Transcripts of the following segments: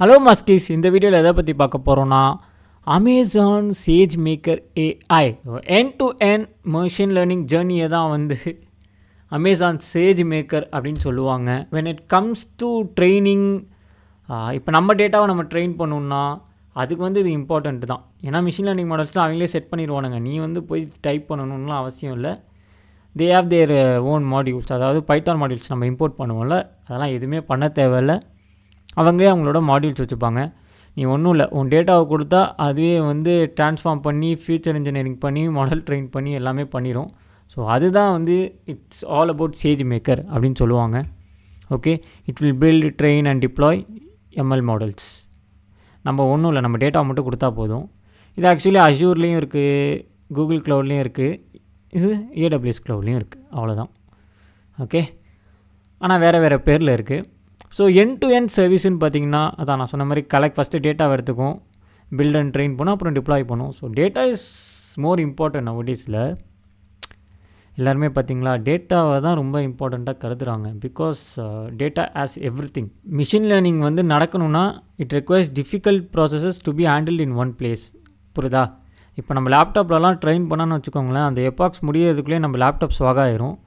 Hello மாஸ்டீஸ், இந்த வீடியோவில் எதை பற்றி பார்க்க போகிறோன்னா Amazon SageMaker AI end to end machine learning ஜேர்னியை தான் வந்து அமேசான் சேஜ் மேக்கர் அப்படின்னு சொல்லுவாங்க. When it comes to training, இப்போ நம்ம டேட்டாவை நம்ம ட்ரெயின் பண்ணணுன்னா அதுக்கு வந்து இது இம்பார்ட்டண்ட் தான். ஏன்னா மிஷின் லேர்னிங் மாடல்ஸ்லாம் அவங்களே செட் பண்ணிடுவானுங்க. நீ வந்து போய் டைப் பண்ணணும்லாம் அவசியம் இல்லை. They have their own modules, அதாவது பைத்தான் மாடியூல்ஸ் நம்ம இம்போர்ட் பண்ணுவோம்ல, அதெல்லாம் எதுவுமே பண்ண தேவையில்லை. அவங்களே அவங்களோட மாடியூல்ஸ் வச்சுப்பாங்க. நீ ஒன்றும் இல்லை, உன் டேட்டாவை கொடுத்தா அதுவே வந்து ட்ரான்ஸ்ஃபார்ம் பண்ணி ஃபியூச்சர் இன்ஜினியரிங் பண்ணி மாடல் ட்ரெயின் பண்ணி எல்லாமே பண்ணிடும். ஸோ அதுதான் வந்து it's all about SageMaker அப்படின்னு சொல்லுவாங்க. Okay, it will build, train and deploy ML models. நம்ம ஒன்றும் இல்லை, நம்ம டேட்டாவை மட்டும் கொடுத்தா போதும். இது ஆக்சுவலி அஷூர்லேயும் இருக்குது, கூகுள் க்ளவுட்லேயும் இருக்குது, இது ஏடபிள்யூஎஸ் க்ளவுட்லேயும் இருக்குது. அவ்வளோதான். ஓகே, ஆனால் வேறு பேரில் இருக்குது. ஸோ எண்ட் டு எண்ட் சர்வீஸ்ன்னு பார்த்தீங்கன்னா அதான் நான் சொன்ன மாதிரி ஃபஸ்ட்டு டேட்டாவை எடுத்துக்கும், பில்ட் அண்ட் ட்ரெயின் பண்ணும், அப்புறம் டிப்ளாய் பண்ணும். So data is more important நவடேஸில். எல்லாருமே பார்த்தீங்களா டேட்டாவை தான் ரொம்ப இம்பார்ட்டண்ட்டாக கருதுகிறாங்க. Because data as everything. Machine learning வந்து நடக்கணும்னா it requires difficult processes to be handled in one place. புரியுதா? இப்போ நம்ம லேப்டாப்லலாம் ட்ரெயின் பண்ணான்னு வச்சுக்கோங்களேன், அந்த எப்பாக்ஸ் முடியறதுக்குள்ளே நம்ம லேப்டாப் ஸ்வாகாயிரும்.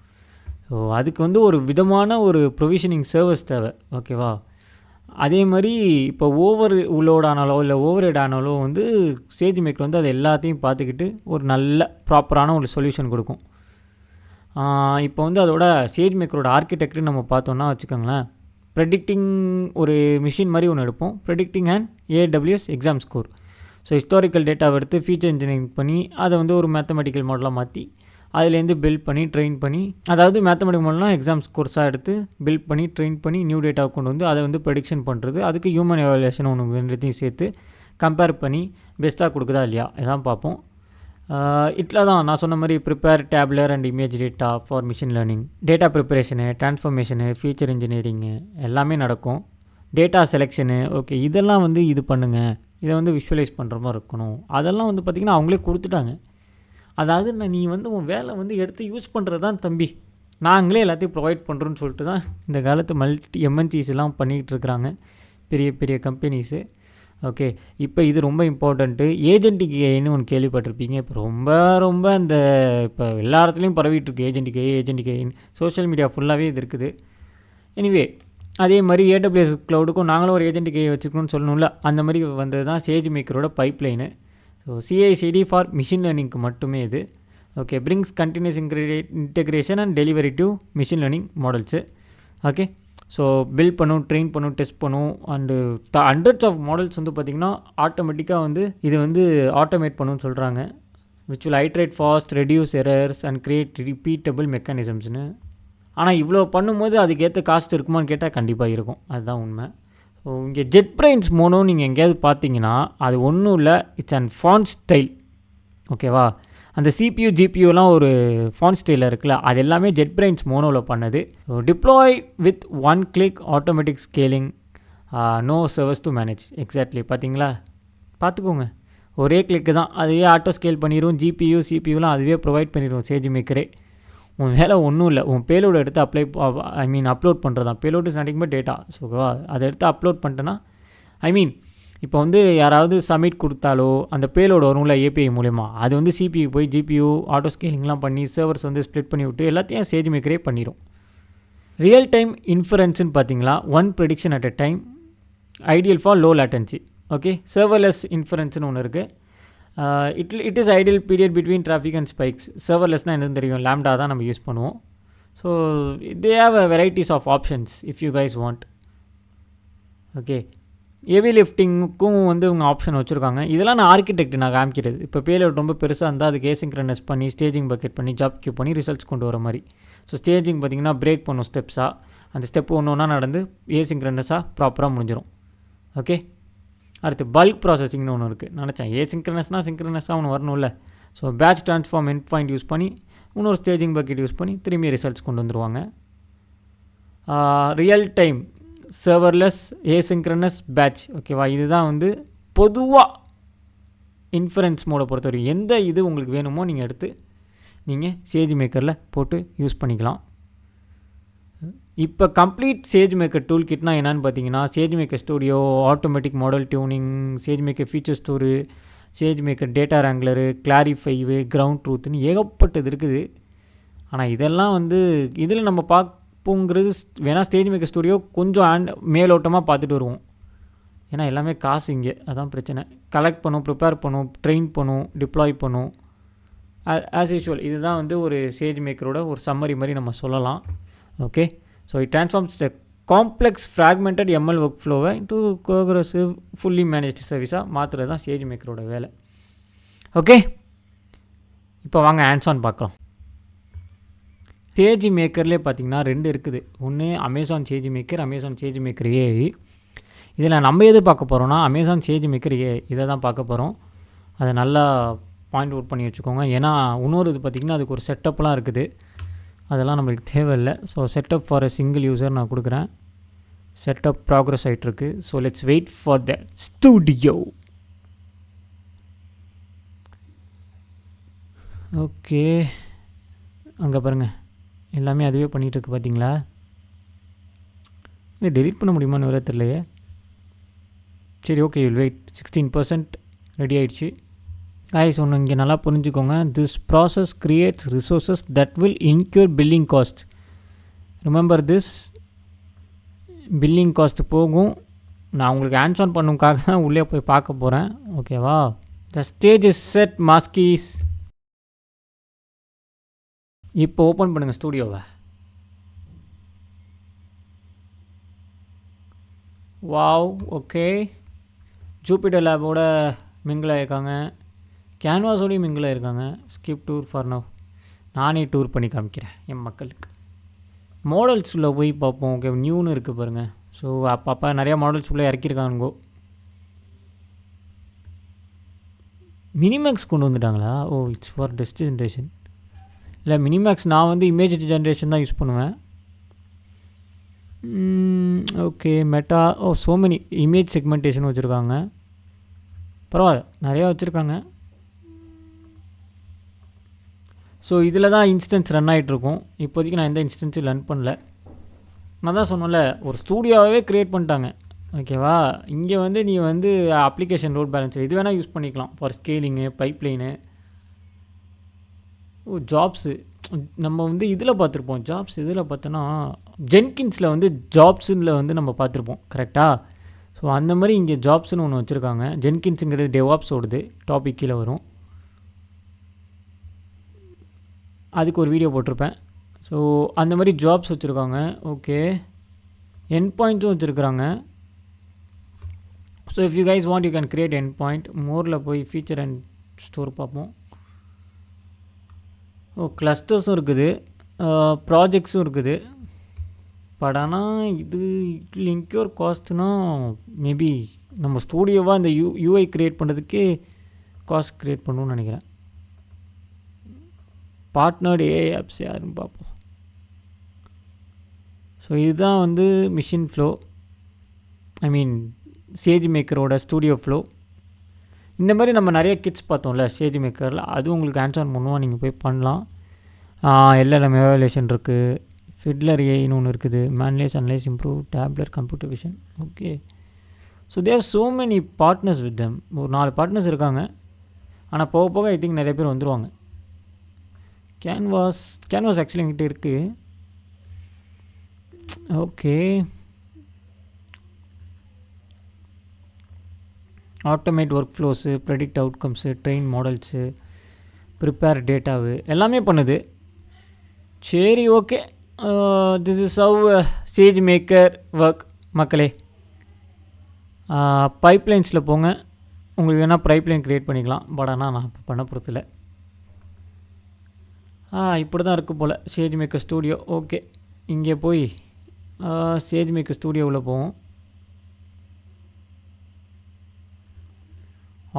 ஸோ அதுக்கு வந்து ஒரு விதமான ஒரு ப்ரொவிஷனிங் சர்வீஸ் தேவை. ஓகேவா? அதே மாதிரி இப்போ ஓவர் லோட் ஆனாலோ இல்லை ஓவர் ஹெட் ஆனாலோ வந்து சேஜ் மேக்கர் வந்து அது எல்லாத்தையும் பார்த்துக்கிட்டு ஒரு நல்ல ப்ராப்பரான ஒரு சொல்யூஷன் கொடுக்கும். இப்போ வந்து அதோட சேஜ் மேக்கரோட ஆர்கிடெக்டர் நம்ம பார்த்தோன்னா வச்சுக்கோங்களேன், ப்ரெடிக்டிங் ஒரு மிஷின் மாதிரி ஒன்று எடுப்போம், predicting and AWS exam score. So historical டேட்டாவை எடுத்து ஃபீச்சர் இன்ஜினியரிங் பண்ணி அதை வந்து ஒரு மேத்தமெட்டிக்கல் மாடலாக மாற்றி அதுலேருந்து பில்ட் பண்ணி ட்ரெயின் பண்ணி, அதாவது மேத்தமெட்டிக் மாடல்னால் எக்ஸாம் ஸ்கோர்ஸாக எடுத்து பில்ட் பண்ணி ட்ரெயின் பண்ணி நியூ டேட்டாவை கொண்டு வந்து அதை வந்து ப்ரெடிக்ஷன் பண்ணுறது, அதுக்கு ஹியூமன் எவாலுவேஷன் ஒன்று ரெண்டுத்தையும் சேர்த்து கம்பேர் பண்ணி பெஸ்ட்டாக கொடுக்குதா இல்லையா இதான் பார்ப்போம். இதில் தான் நான் சொன்ன மாதிரி prepare tabular and image data for machine learning, data preparation, transformation, feature engineering எல்லாமே நடக்கும். டேட்டா செலெக்ஷனு, ஓகே இதெல்லாம் வந்து இது பண்ணுங்கள், இதை வந்து விஷுவலைஸ் பண்ணுற மாதிரி இருக்கணும், அதெல்லாம் வந்து பார்த்திங்கன்னா அவங்களே கொடுத்துட்டாங்க. அதாவது நீ வந்து உன் வேலை வந்து எடுத்து யூஸ் பண்ணுறது தான் தம்பி, நாங்களே எல்லாத்தையும் ப்ரொவைட் பண்ணுறோன்னு சொல்லிட்டு தான் இந்த காலத்து எம்என்சிஸ் எல்லாம் பண்ணிக்கிட்டு இருக்கிறாங்க, பெரிய பெரிய கம்பெனிஸு. ஓகே, இப்போ இது ரொம்ப இம்பார்ட்டண்ட்டு. ஏஜென்டிக் ஏஐன்னு ஒன்று கேள்விப்பட்டிருப்பீங்க. இப்போ ரொம்ப இந்த இப்போ எல்லா இடத்துலையும் பரவிட்டுருக்கு ஏஜென்டிக் ஏஐன்னு. சோஷியல் மீடியா ஃபுல்லாகவே இது இருக்குது. எனிவே அதே மாதிரி ஏடபிள்யூஎஸ் க்ளவுடுக்கும் நாங்களும் ஒரு ஏஜென்டிக் ஏஐ வச்சுருக்கணும்னு சொல்லணும்ல, அந்த மாதிரி வந்தது தான் சேஜ் மேக்கரோட pipeline. So CICD for machine லேர்னிங்க்கு மட்டுமே இது. Okay, brings continuous integration and delivery to machine learning models. Okay, so build பண்ணும், ட்ரெயின் பண்ணும், டெஸ்ட் பண்ணும், அண்டு ஹண்ட்ரட்ஸ் ஆஃப் மாடல்ஸ் வந்து பார்த்திங்கன்னா ஆட்டோமேட்டிக்காக வந்து இது வந்து ஆட்டோமேட் பண்ணுன்னு சொல்கிறாங்க. Which will iterate fast, reduce errors and create repeatable மெக்கானிசம்ஸ்னு. ஆனால் இவ்வளோ பண்ணும்போது அதுக்கேற்ற காஸ்ட் இருக்குமான்னு கேட்டால் கண்டிப்பாக இருக்கும், அதுதான் உண்மை. ஸோ இங்கே ஜெட் பிரைன்ஸ் மோனோ நீங்கள் எங்கேயாவது பார்த்தீங்கன்னா அது ஒன்றும் இல்லை, இட்ஸ் அண்ட் ஃபாண்ட் ஸ்டைல். ஓகேவா? அந்த சிபியூ ஜிபியூலாம் ஒரு ஃபாண்ட் ஸ்டைலில் இருக்குல்ல, அது எல்லாமே ஜெட் பிரைன்ஸ் மோனோவில் பண்ணது. So deploy with one click, automatic scaling, no servers to manage. Exactly பார்த்தீங்களா, பார்த்துக்கோங்க, ஒரே கிளிக்கு தான் அதுவே ஆட்டோ ஸ்கேல் பண்ணிடும். ஜிபியூ சிபியூலாம் அதுவே ப்ரொவைட் பண்ணிடும் சேஜ் மேக்கரே. உன் வேலை ஒன்றும் இல்லை, உன் பேலோடு எடுத்து அப்லோட் பண்ணுறது தான். Payload is nothing but data. So அதை எடுத்து அப்லோட் பண்ணிட்டேன்னா இப்போ வந்து யாராவது சப்மிட் கொடுத்தாலோ அந்த பேலோடு வரும்ல ஏபிஐ மூலமா, அது வந்து சிபியூ போய் ஜிபியூ ஆட்டோ ஸ்கேலிங்லாம் பண்ணி சர்வர்ஸ் வந்து ஸ்ப்ளிட் பண்ணி விட்டு எல்லாத்தையும் சேஜ் மேக்கரே பண்ணிடும். ரியல் டைம் இன்ஃபரன்ஸ்ன்னு பார்த்தீங்களா, one prediction at a time, ideal for low latency. Okay, serverless இன்ஃபரன்ஸ்னு ஒன்று இருக்குது. It is ideal period between traffic and spikes. சர்வர்லெஸ்னால் என்னன்னு தெரியும், லேம்டா தான் நம்ம யூஸ் பண்ணுவோம். So they have a varieties of options if you guys want. Okay, heavy லிஃப்டிங்க்கும் வந்து உங்கள் ஆப்ஷன் வச்சுருக்காங்க. இதெல்லாம் நான் ஆர்கிடெக்ட் நான் காமிக்கிறது. இப்போ பேலோட் ரொம்ப பெருசாக இருந்தால் அதுக்கு ஏசிங்க்ரனஸ் பண்ணி ஸ்டேஜிங் பக்கெட் பண்ணி ஜாப் கியூ பண்ணி ரிசல்ட்ஸ் கொண்டு வர மாதிரி. ஸோ ஸ்டேஜிங் பார்த்திங்கன்னா பிரேக் பண்ணும் ஸ்டெப்ஸாக, அந்த ஸ்டெப் ஒன்று ஒன்றா நடந்து ஏசிங்க்ரனஸாக ப்ராப்பராக முடிஞ்சிடும். ஓகே, அடுத்து பல்க் ப்ராசஸிங்னு ஒன்று இருக்குது. நினச்சேன் ஏசிங்க்ரனஸ்னால் சிங்க்ரனஸாக ஒன்று வரணும்ல. So batch transform endpoint use பண்ணி இன்னொரு ஸ்டேஜிங் பக்கெட் யூஸ் பண்ணி திரும்பி ரிசல்ட்ஸ் கொண்டு வந்துடுவாங்க. Real time serverless asynchronous batch. ஓகேவா? இதுதான் வந்து பொதுவாக இன்ஃபரன்ஸ் மோடை பொறுத்தவரைக்கும் எந்த இது உங்களுக்கு வேணுமோ நீங்கள் எடுத்து நீங்கள் சேஜ் மேக்கரில் போட்டு யூஸ் பண்ணிக்கலாம். இப்போ கம்ப்ளீட் சேஜ் மேக்கர் டூல் கிட்னா என்னென்னு பார்த்தீங்கன்னா, SageMaker studio, automatic model tuning, SageMaker feature store, SageMaker data wrangler, clarify, ground ட்ரூத்துன்னு ஏகப்பட்டது இருக்குது. ஆனால் இதெல்லாம் வந்து இதில் நம்ம பார்ப்போங்கிறது வேணால் ஸ்டேஜ் மேக்கர் ஸ்டூடியோ கொஞ்சம் மேலோட்டமாக பார்த்துட்டு வருவோம். ஏன்னா எல்லாமே காசு இங்கே, அதான் பிரச்சனை. கலெக்ட் பண்ணும், ப்ரிப்பேர் பண்ணும், ட்ரெயின் பண்ணும், டிப்ளாய் பண்ணும். ஆஸ் யூஷுவல் இதுதான் வந்து ஒரு சேஜ் மேக்கரோட ஒரு சம்மரி மாதிரி நம்ம சொல்லலாம். Okay, so it transforms the complex fragmented ML work ஃப்ளோவை இன்ட்டு கோக்ரஸிவ் ஃபுல்லி மேனேஜ்டு சர்வீஸாக மாற்றுறது தான் சேஜ் மேக்கரோட வேலை. ஓகே, இப்போ வாங்க ஹேண்ட்ஸ் ஆன் பார்க்கலாம். சேஜ் மேக்கர்லேயே பார்த்தீங்கன்னா 2 இருக்குது. ஒன்று Amazon SageMaker, Amazon SageMaker AI. இதில் நம்ம எது பார்க்க போகிறோம்னா அமேசான் சேஜ் மேக்கர் ஏஐ இதை தான் பார்க்க போகிறோம். அதை நல்லா பாயிண்ட் அவுட் பண்ணி வச்சுக்கோங்க. ஏன்னா இன்னொரு இது பார்த்திங்கன்னா அதுக்கு ஒரு செட்டப்லாம் இருக்குது, அதெல்லாம் நம்மளுக்கு தேவையில்லை. So setup for a single user நான் கொடுக்குறேன். செட்டப் ப்ராக்ரஸ் ஆகிட்டுருக்கு. So let's wait for the studio. Okay, அங்கே பாருங்கள் எல்லாமே அதுவே பண்ணிகிட்ருக்கு பார்த்தீங்களா? இது டெலிட் பண்ண முடியுமான்னு வேறு தெரியலையே. சரி, ஓகே, வில் வெயிட். 16% ரெடி ஆகிடுச்சு. guys, ஒன்று இங்கே நல்லா புரிஞ்சுக்கோங்க. This process creates resources that will incur billing cost. Remember this, billing cost போகும். நான் உங்களுக்கு ஹேண்ட்ஸ் ஆன் பண்ணுக்காக தான் உள்ளே போய் பார்க்க போகிறேன். ஓகேவா? த ஸ்டேஜ் இஸ் செட் மாஸ்கீஸ். இப்போ ஓப்பன் பண்ணுங்கள் ஸ்டூடியோவை. Wow, okay. ஜூபிட்டர் லேபோட மிங்கில் இருக்காங்க, கேன்வாஸோடையும் மிங்கில் இருக்காங்க. Skip tour for now. நானே டூர் பண்ணி காமிக்கிறேன் என் மக்களுக்கு. மாடல்ஸ் உள்ள போய் பார்ப்போம். ஓகே, நியூன்னு இருக்குது பாருங்கள். ஸோ அப்பப்போ நிறையா மாடல்ஸ் உள்ளே இறக்கியிருக்கானுங்கோ. மினிமேக்ஸ் கொண்டு வந்துட்டாங்களா? Oh, it's for test generation. இல்லை, மினிமேக்ஸ் நான் வந்து இமேஜ் ஜென்ரேஷன் தான் யூஸ் பண்ணுவேன். Okay, Meta. Oh, so many image segmentation வச்சுருக்காங்க. பரவாயில்ல, நிறையா வச்சுருக்காங்க. ஸோ இதில் தான் இன்ஸ்டன்ஸ் ரன் ஆகிட்ருக்கும். இப்போதைக்கு நான் எந்த இன்ஸ்டன்ஸும் ரன் பண்ணல. நான் தான் சொன்னல, ஒரு ஸ்டூடியோவே க்ரியேட் பண்ணிட்டாங்க. ஓகேவா? இங்கே வந்து நீ வந்து அப்ளிகேஷன் லோட் பேலன்ஸர் இது வேணால் யூஸ் பண்ணிக்கலாம் ஃபார் ஸ்கேலிங்கு, பைப்லைனு. ஓ, ஜாப்ஸு நம்ம வந்து இதில் பார்த்துருப்போம். ஜாப்ஸ் இதில் பார்த்தோன்னா ஜென்கின்ஸில் வந்து ஜாப்ஸில் வந்து நம்ம பார்த்துருப்போம். கரெக்டாக? ஸோ அந்த மாதிரி இங்கே ஜாப்ஸ்னு ஒன்று வச்சுருக்காங்க. ஜென்கின்ஸுங்கிறது டெவாப்ஸ் ஓடுது, டாபிக் கீழே வரும். அதுக்கு ஒரு வீடியோ போட்டிருப்பேன். ஸோ அந்த மாதிரி ஜாப்ஸ் வச்சுருக்காங்க. ஓகே, என் பாயிண்ட்ஸும் வச்சுருக்குறாங்க. So if you guys want you can create endpoint. மோரில் போய் ஃபீச்சர் அண்ட் ஸ்டோர் பார்ப்போம். ஓ, கிளஸ்டர்ஸும் இருக்குது, ப்ராஜெக்ட்ஸும் இருக்குது. பட் ஆனால் இது இன்க்யூர் காஸ்ட்னா மேபி நம்ம ஸ்டூடியோவாக இந்த யூஐ க்ரியேட் பண்ணுறதுக்கே காஸ்ட் க்ரியேட் பண்ணணும்னு நினைக்கிறேன். பார்ட்னர்டு ஏஐ ஆப்ஸ் யாருன்னு பார்ப்போம். ஸோ இதுதான் வந்து மிஷின் ஃப்ளோ, ஐ மீன் சேஜ் மேக்கரோட ஸ்டூடியோ ஃப்ளோ. இந்த மாதிரி நம்ம நிறைய கிட்ஸ் பார்த்தோம்ல சேஜ் மேக்கரில், அது உங்களுக்கு ஹேண்ட்ஸ் ஆன் பண்ணுவோம், நீங்கள் போய் பண்ணலாம். எல்எல்எம் எவாலுவேஷன் இருக்குது, ஃபிட்லர் ஏஐன்னு ஒன்று இருக்குது, மேன்லேஸ் அனலைஸ் இம்ப்ரூவ், டேப்லர் computer vision. Okay, so there so many partners with them. ஒரு 4 பார்ட்னர்ஸ் இருக்காங்க. ஆனால் போக போக ஐ திங்க் நிறைய பேர் வந்துடுவாங்க. கேன்வாஸ் ஆக்சுவலி என்கிட்ட இருக்குது. Okay, automate work flows, predict outcomes, train models, prepare data எல்லாமே பண்ணுது. சரி, okay, this is how SageMaker work மக்களே. பைப்லைன்ஸில் போங்க, உங்களுக்கு வேணால் பைப்லைன் க்ரியேட் பண்ணிக்கலாம். பட் ஆனால் நான் இப்போ பண்ண போகிறதில்ல. இப்படி தான் இருக்குது போல் சேஜ் மேக்கர் ஸ்டூடியோ. ஓகே, இங்கே போய் சேஜ் மேக்கர் ஸ்டூடியோவில் போவோம்.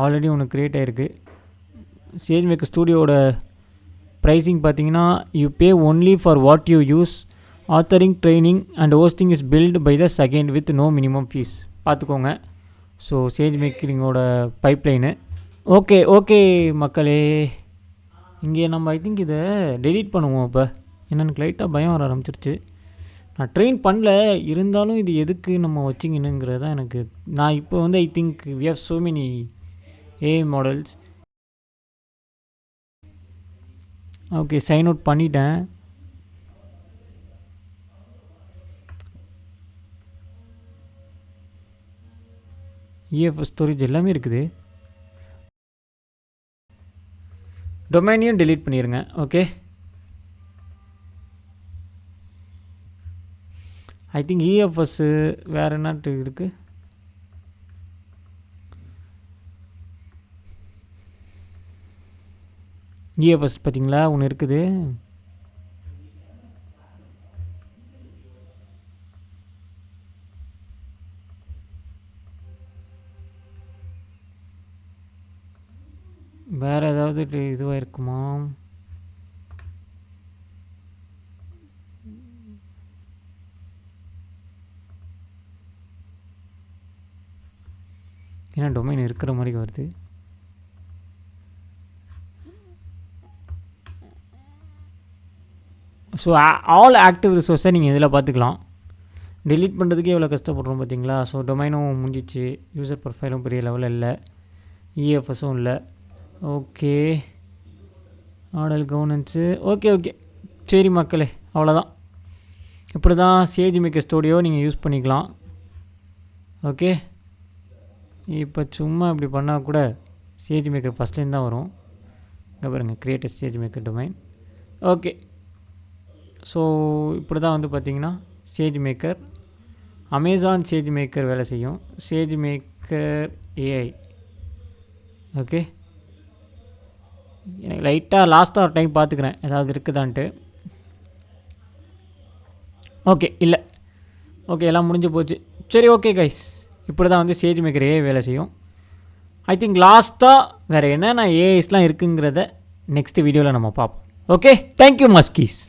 ஆல்ரெடி ஒன்று க்ரியேட் ஆகிருக்கு. சேஜ் மேக்கர் ஸ்டூடியோட ப்ரைஸிங் பார்த்தீங்கன்னா, you pay only for what you use, authoring, training and hosting is billed by the second with no minimum fees. பார்த்துக்கோங்க. So சேஜ் மேக்கரிங்கோட பைப்லைனு. ஓகே ஓகே மக்களே, இங்கே நம்ம ஐ திங்க் இதை டெலீட் பண்ணுவோம். இப்போ என்னென்னு லைட்டாக பயம் வர ஆரம்பிச்சிருச்சு. நான் ட்ரெயின் பண்ணல, இருந்தாலும் இது எதுக்கு நம்ம வச்சிங்கன்னுங்கிறது தான் எனக்கு. நான் இப்போ வந்து I think we have so many AI models. Okay, sign out பண்ணிட்டேன். இஎஃப்எஸ் ஸ்டோரேஜ் எல்லாமே இருக்குது. டொமைனையும் டெலீட் பண்ணிடுங்க. ஓகே, ஐ திங்க் இஎஃப்எஸ்ஸு வேறு என்ன இருக்குது? இஎஃப்எஸ் பார்த்தீங்களா ஒன்று இருக்குது. வேறு ஏதாவது இதுவாக இருக்குமா? ஏன்னா டொமைன் இருக்கிற மாதிரி வருது. ஸோ ஆல் ஆக்டிவ் ரிசோர்ஸை நீங்கள் இதில் பார்த்துக்கலாம். டெலீட் பண்ணுறதுக்கே எவ்வளோ கஷ்டப்படுறோம் பார்த்தீங்களா. ஸோ டொமைனும் முடிஞ்சிச்சு, யூசர் ப்ரொஃபைலும் பெரிய லெவலில் இல்லை, இஎஃப்எஸும் இல்லை. Okay, model governance okay okay. சரி மக்களே, அவ்வளோதான். இப்படி தான் சேஜ் மேக்கர் ஸ்டூடியோ நீங்கள் யூஸ் பண்ணிக்கலாம். ஓகே, இப்போ சும்மா இப்படி பண்ணால் கூட சேஜ் மேக்கர் ஃபஸ்ட்லேருந்து தான் வரும். இங்கே பாருங்கள், create Sage maker domain. Okay, so இப்படி தான் வந்து பார்த்திங்கன்னா Sage maker, Amazon Sage maker வேலை செய்யும். Sage maker AI. ஓகே, எனக்கு லைட்டாக லாஸ்ட்டாக ஒரு டைம் பார்த்துக்கிறேன் ஏதாவது இருக்குதான்ட்டு. ஓகே, இல்லை, ஓகே, எல்லாம் முடிஞ்சு போச்சு. சரி, ஓகே கைஸ், இப்படி தான் வந்து சேஜ் மேக்கர் ஏஐ வேலை செய்யும். ஐ திங்க் லாஸ்ட்டாக வேறு என்னென்ன ஏஐஸ்லாம் இருக்குங்கிறத நெக்ஸ்ட் வீடியோவில் நம்ம பார்ப்போம். Okay, thank you மஸ்கீஸ்.